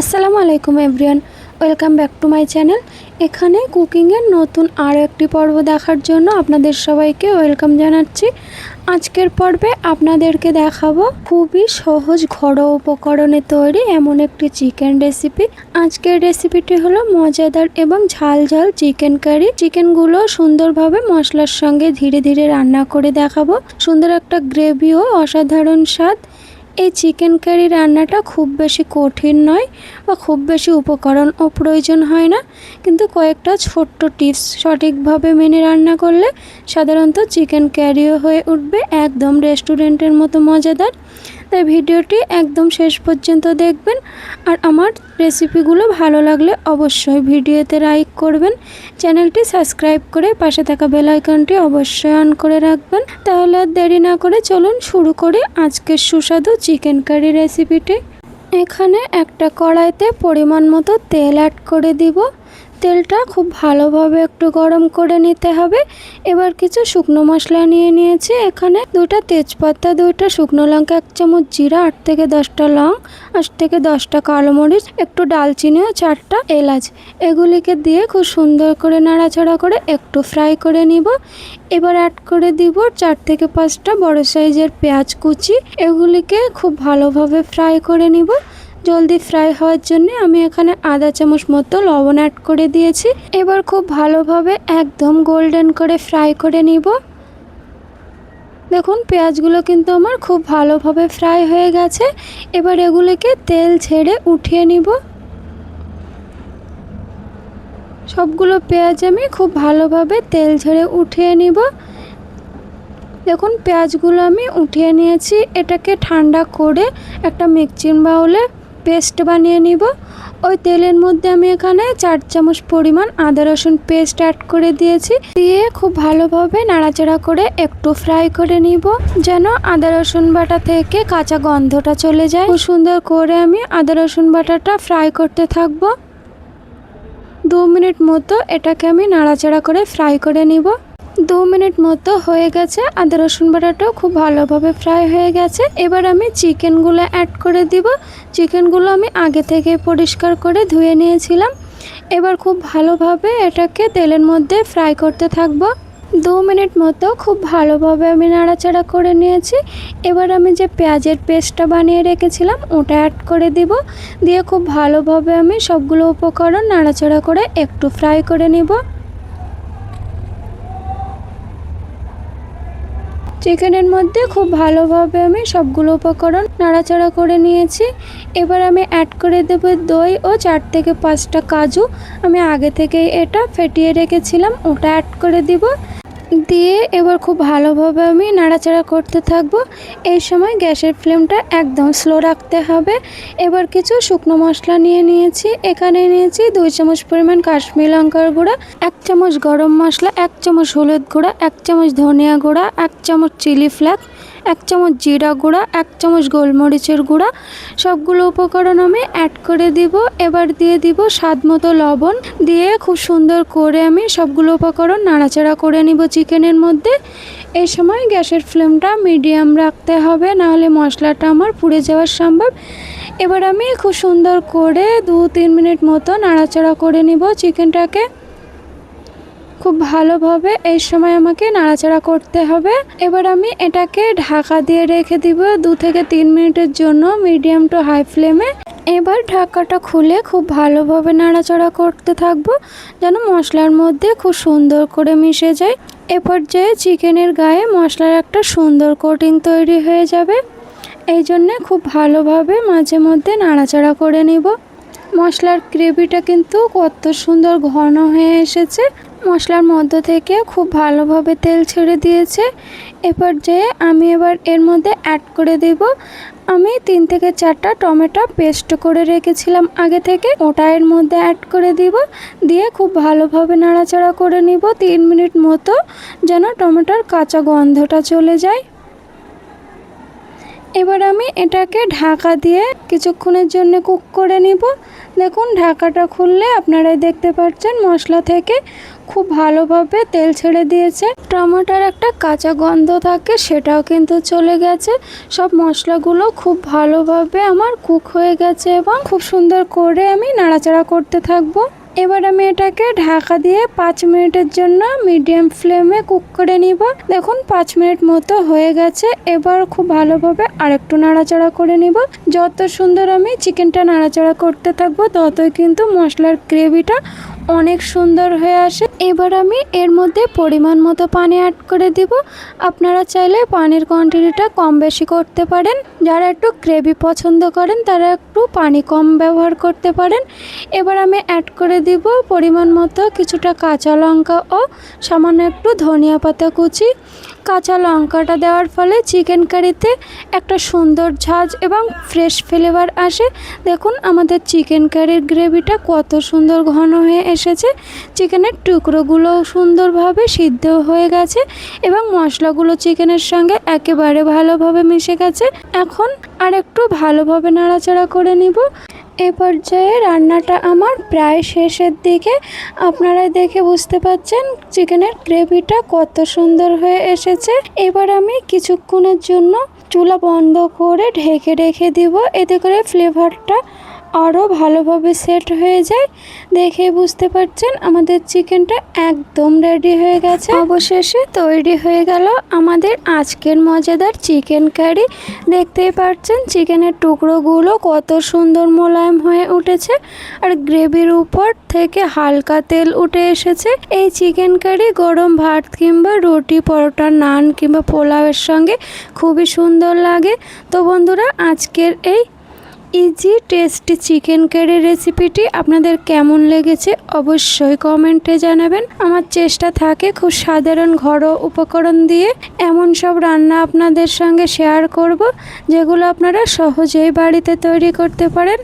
আসসালামু আলাইকুম everyone, welcome back to my channel. এখানে কুকিংয়ের নতুন আরও একটি পর্ব দেখার জন্য আপনাদের সবাইকে ওয়েলকাম জানাচ্ছি। আজকের পর্বে আপনাদেরকে দেখাবো খুবই সহজ ঘরোয়া উপকরণে তৈরি এমন একটি চিকেন রেসিপি। আজকের রেসিপিটি হলো মজাদার এবং ঝাল ঝাল চিকেন কারি। চিকেনগুলো সুন্দরভাবে মশলার সঙ্গে ধীরে ধীরে রান্না করে দেখাবো। সুন্দর একটা গ্রেভি ও অসাধারণ স্বাদ। এই চিকেন কারি রান্নাটা খুব বেশি কঠিন নয় বা খুব বেশি উপকরণও প্রয়োজন হয় না, কিন্তু কয়েকটা ছোট্ট টিপস সঠিকভাবে মেনে রান্না করলে সাধারণত চিকেন কারিও হয়ে উঠবে একদম রেস্টুরেন্টের মতো মজাদার। তাই ভিডিওটি একদম শেষ পর্যন্ত দেখবেন। আর আমার রেসিপিগুলো ভালো লাগলে অবশ্যই ভিডিওতে লাইক করবেন, চ্যানেলটি সাবস্ক্রাইব করে পাশে থাকা বেল আইকনটি অবশ্যই অন করে রাখবেন। তাহলে আর দেরি না করে চলুন শুরু করি আজকের সুস্বাদু চিকেন কারি রেসিপিটি। এখানে একটা কড়াইতে পরিমাণ মতো তেল অ্যাড করে দিব। তেলটা খুব ভালোভাবে একটু গরম করে নিতে হবে। এবার কিছু শুকনো মশলা নিয়ে নিয়েছি। এখানে 2টা তেজপাতা, 2টা শুকনো লঙ্কা, 1 চামচ জিরা, 8 থেকে 10টা লং, 8 থেকে 10টা কালো মরিচ, একটু ডালচিনি ও 4টা এলাচ। এগুলিকে দিয়ে খুব সুন্দর করে নাড়াচাড়া করে একটু ফ্রাই করে নিব। এবার অ্যাড করে দিব 4 থেকে 5টা বড় সাইজের পেঁয়াজ কুচি। এগুলিকে খুব ভালোভাবে ফ্রাই করে নিব। জলদি ফ্রাই হওয়ার জন্য আমি এখানে আধা চামচ মতো লবণ অ্যাড করে দিয়েছি। এবার খুব ভালোভাবে একদম গোল্ডেন করে ফ্রাই করে নিব। দেখুন পেঁয়াজগুলো কিন্তু আমার খুব ভালোভাবে ফ্রাই হয়ে গেছে। এবার এগুলিকে তেল ছেড়ে উঠিয়ে নিব। সবগুলো পেঁয়াজ আমি খুব ভালোভাবে তেল ছেড়ে উঠিয়ে নিব। দেখুন পেঁয়াজগুলো আমি উঠিয়ে নিয়েছি। এটাকে ঠান্ডা করে একটা মিক্সিং বাউলে পেস্ট বানিয়ে নিব। ওই তেলের মধ্যে আমি এখানে 4 চামচ পরিমাণ আদা রসুন পেস্ট অ্যাড করে দিয়েছি। দিয়ে খুব ভালোভাবে নাড়াচাড়া করে একটু ফ্রাই করে নিব, যেন আদা রসুন বাটা থেকে কাঁচা গন্ধটা চলে যায়। খুব সুন্দর করে আমি আদা রসুন বাটাটা ফ্রাই করতে থাকবো। 2 মিনিট মতো এটাকে আমি নাড়াচাড়া করে ফ্রাই করে নিব। 2 মিনিট মতো হয়ে গেছে। আদা রসুন বাটাটাও খুব ভালোভাবে ফ্রাই হয়ে গেছে। এবার আমি চিকেনগুলো অ্যাড করে দিব। চিকেনগুলো আমি আগে থেকে পরিষ্কার করে ধুয়ে নিয়েছিলাম। এবার খুব ভালোভাবে এটাকে তেলের মধ্যে ফ্রাই করতে থাকবো। 2 মিনিট মতো খুব ভালোভাবে আমি নাড়াচাড়া করে নিয়েছি। এবার আমি যে পেঁয়াজের পেস্টটা বানিয়ে রেখেছিলাম ওটা অ্যাড করে দিব। দিয়ে খুব ভালোভাবে আমি সবগুলো উপকরণ নাড়াচাড়া করে একটু ফ্রাই করে নিব। চিকেনের মধ্যে খুব ভালোভাবে আমি সবগুলো উপকরণ নাড়াচাড়া করে নিয়েছি। এবার আমি অ্যাড করে দেব দই ও 4 থেকে 5টা কাজু। আমি আগে থেকেই এটা ফেটিয়ে রেখেছিলাম, ওটা অ্যাড করে দিব। দিয়ে এবার খুব ভালোভাবে আমি নাড়াচাড়া করতে থাকবো। এই সময় গ্যাসের ফ্লেমটা একদম স্লো রাখতে হবে। এবার কিছু শুকনো মশলা নিয়ে নিয়েছি। এখানে নিয়েছি 2 চামচ পরিমাণ কাশ্মীরি লঙ্কার গুঁড়া, 1 চামচ গরম মশলা, 1 চামচ হলুদ গুঁড়া, 1 চামচ ধনিয়া গুঁড়া, 1 চামচ চিলি ফ্লেক্স, 1 চামচ জিরা গুঁড়া, 1 চামচ গোলমরিচের গুঁড়া। সবগুলো উপকরণ আমি অ্যাড করে দিব। এবার দিয়ে দিব স্বাদ মতো লবণ। দিয়ে খুব সুন্দর করে আমি সবগুলো উপকরণ নাড়াচাড়া করে নিব চিকেনের মধ্যে। এই সময় গ্যাসের ফ্লেমটা মিডিয়াম রাখতে হবে, নাহলে মশলাটা আমার পুড়ে যাওয়ার সম্ভব। এবার আমি খুব সুন্দর করে 2-3 মিনিট মতো নাড়াচাড়া করে নিব চিকেনটাকে। খুব ভালোভাবে এই সময় আমাকে নাড়াচাড়া করতে হবে। এবার আমি এটাকে ঢাকা দিয়ে রেখে দিব 2 থেকে 3 মিনিটের জন্য মিডিয়াম টু হাই ফ্লেমে। এবার ঢাকাটা খুলে খুব ভালোভাবে নাড়াচাড়া করতে থাকবো, যেন মশলার মধ্যে খুব সুন্দর করে মিশে যায়। এ পর্যায়ে চিকেনের গায়ে মশলার একটা সুন্দর কোটিং তৈরি হয়ে যাবে। এই জন্যে খুব ভালোভাবে মাঝে মধ্যে নাড়াচাড়া করে নিব। মশলার গ্রেভিটা কিন্তু কত সুন্দর ঘন হয়ে এসেছে। মশলার মধ্য থেকে খুব ভালোভাবে তেল ছেড়ে দিয়েছে। এবার যে আমি এর মধ্যে অ্যাড করে দেব আমি 3 থেকে 4টা টমেটো পেস্ট করে রেখেছিলাম আগে থেকে, ওটা এর মধ্যে অ্যাড করে দিব। দিয়ে খুব ভালোভাবে নাড়াচাড়া করে নিব 3 মিনিট মতো, যেন টমেটোর কাঁচা গন্ধটা চলে যায়। এবার আমি এটাকে ঢাকা দিয়ে কিছুক্ষণের জন্য কুক করে নিব। দেখুন ঢাকাটা খুললে আপনারা দেখতে পাচ্ছেন মশলা থেকে খুব ভালোভাবে তেল ছেড়ে দিয়েছে। টমেটোর একটা কাঁচা গন্ধ থাকে, সেটাও কিন্তু চলে গেছে। সব মশলাগুলো খুব ভালোভাবে আমার কুক হয়ে গেছে এবং খুব সুন্দর করে আমি নাড়াচাড়া করতে থাকবো। এবার আমি এটাকে ঢাকা দিয়ে 5 মিনিটের জন্য মিডিয়াম ফ্লেমে কুক করে নিব। দেখুন 5 মিনিট মতো হয়ে গেছে। এবার খুব ভালোভাবে আরেকটু নাড়াচাড়া করে নিব। যত সুন্দর আমি চিকেনটা নাড়াচাড়া করতে থাকবো ততই কিন্তু মশলার গ্রেভিটা অনেক সুন্দর হয়ে আসে। এবার আমি এর মধ্যে পরিমাণ মতো পানি অ্যাড করে দিব। আপনারা চাইলে পানির কোয়ান্টিটিটা কম বেশি করতে পারেন। যারা একটু গ্রেভি পছন্দ করেন তারা একটু পানি কম ব্যবহার করতে পারেন। এবার আমি অ্যাড করে দিব পরিমাণ মতো কিছুটা কাঁচা লঙ্কা ও সামান্য একটু ধনিয়া পাতা কুচি। কাঁচা লঙ্কাটা দেওয়ার ফলে চিকেন কারিতে একটা সুন্দর ঝাঁজ এবং ফ্রেশ ফ্লেভার আসে। দেখুন আমাদের চিকেন কারির গ্রেভিটা কত সুন্দর ঘন হয়ে এসেছে। চিকেনের টুকরোগুলোও সুন্দরভাবে সিদ্ধ হয়ে গেছে এবং মশলাগুলো চিকেনের সঙ্গে একেবারে ভালোভাবে মিশে গেছে। এখন আর একটু ভালোভাবে নাড়াচাড়া করে নিব। এ পর্যায়ে রান্নাটা আমার প্রায় শেষের দিকে। আপনারা দেখে বুঝতে পাচ্ছেন চিকেনের গ্রেভিটা কত সুন্দর হয়ে এসেছে। এবার আমি কিছুক্ষণের জন্য চুলা বন্ধ করে ঢেকে রেখে দিব, এতে করে ফ্লেভারটা আরও ভালোভাবে সেট হয়ে যায়। দেখে বুঝতে পারছেন আমাদের চিকেনটা একদম রেডি হয়ে গেছে। অবশেষে তৈরি হয়ে গেল আমাদের আজকের মজাদার চিকেন কারি। দেখতেই পাচ্ছেন চিকেনের টুকরোগুলো কত সুন্দর মোলায়েম হয়ে উঠেছে আর গ্রেভির উপর থেকে হালকা তেল উঠে এসেছে। এই চিকেন কারি গরম ভাত কিংবা রুটি, পরোটা, নান কিংবা পোলাওয়ের সঙ্গে খুবই সুন্দর লাগে। তো বন্ধুরা, আজকের এই ইজি টেস্টি চিকেন কারি রেসিপিটি আপনাদের কেমন লেগেছে অবশ্যই কমেন্টে জানাবেন। আমার চেষ্টা থাকে খুব সাধারণ ঘরোয়া উপকরণ দিয়ে এমন সব রান্না আপনাদের সঙ্গে শেয়ার করব যেগুলো আপনারা সহজেই বাড়িতে তৈরি করতে পারেন।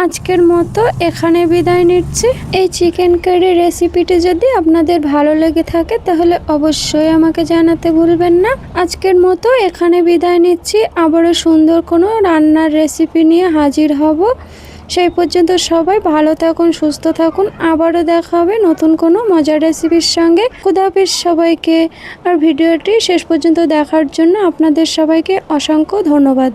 আজকের মতো এখানে বিদায় নিচ্ছি। এই চিকেন কারি রেসিপিটি যদি আপনাদের ভালো লেগে থাকে তাহলে অবশ্যই আমাকে জানাতে ভুলবেন না। আজকের মতো এখানে বিদায় নিচ্ছি। আবারও সুন্দর কোনো রান্নার রেসিপি নিয়ে হাজির হব। সেই পর্যন্ত সবাই ভালো থাকুন, সুস্থ থাকুন। আবারও দেখা হবে নতুন কোনো মজার রেসিপির সঙ্গে। খুদা হাফেজ সবাইকে। আর ভিডিওটি শেষ পর্যন্ত দেখার জন্য আপনাদের সবাইকে অসংখ্য ধন্যবাদ।